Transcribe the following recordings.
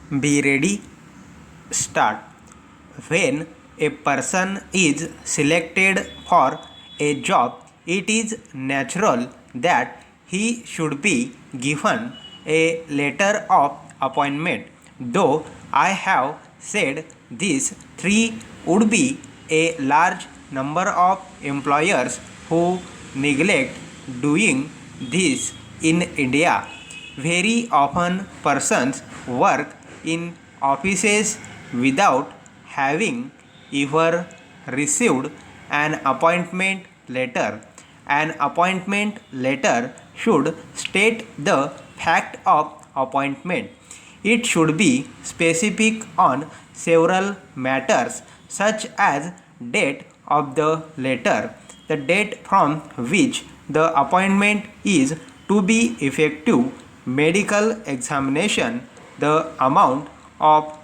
Be ready, start. When a person is selected for a job, it is natural that he should be given a letter of appointment. Though I have said this, three would be a large number of employers who neglect doing this in India. Very often persons work in offices without having ever received an appointment letter. An appointment letter should state the fact of appointment. It should be specific on several matters such as date of the letter, the date from which the appointment is to be effective, medical examination, the amount of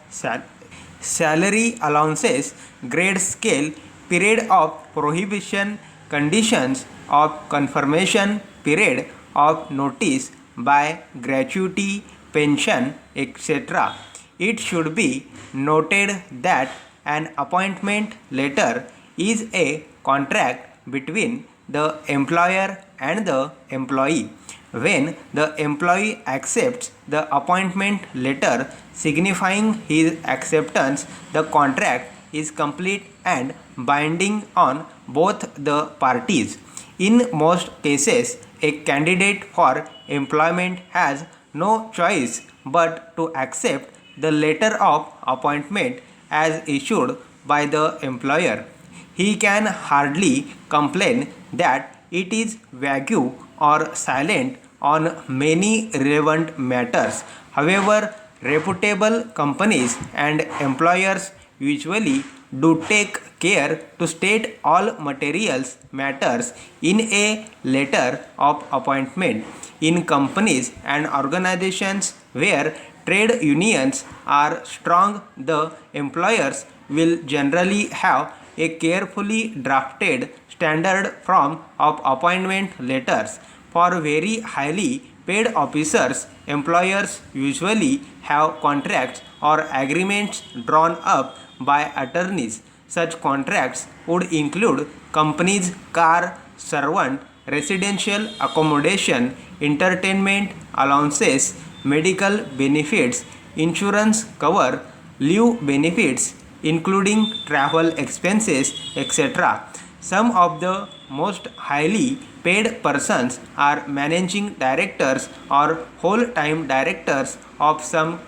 salary allowances, grade scale, period of prohibition, conditions of confirmation, period of notice by gratuity, pension, etc. It should be noted that an appointment letter is a contract between the employer and the employee. When the employee accepts the appointment letter signifying his acceptance, the contract is complete and binding on both the parties. In most cases, a candidate for employment has no choice but to accept the letter of appointment as issued by the employer. He can hardly complain that it is vague or silent on many relevant matters. However, reputable companies and employers usually do take care to state all materials matters in a letter of appointment. In companies and organizations where trade unions are strong, the employers will generally have a carefully drafted standard form of appointment letters. For very highly paid officers, employers usually have contracts or agreements drawn up by attorneys. Such contracts would include company's car, servant, residential accommodation, entertainment allowances, medical benefits, insurance cover, leave benefits, including travel expenses, etc. Some of the most highly paid persons are managing directors or whole-time directors of some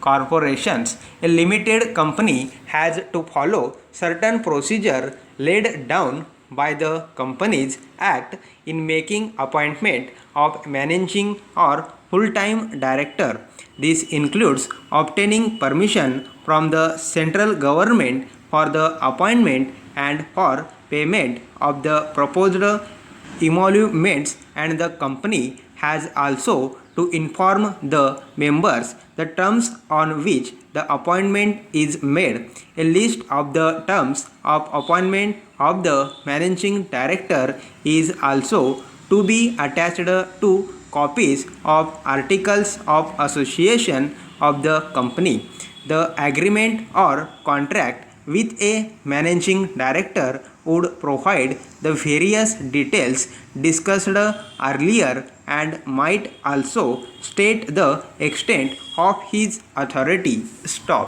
corporations. A limited company has to follow certain procedure laid down by the Companies Act in making appointment of managing or full-time director. This includes obtaining permission from the central government for the appointment and for payment of the proposed emoluments, and the company has also to inform the members the terms on which the appointment is made. A list of the terms of appointment of the managing director is also to be attached to copies of articles of association of the company. The agreement or contract with a managing director would provide the various details discussed earlier and might also state the extent of his authority. Stop.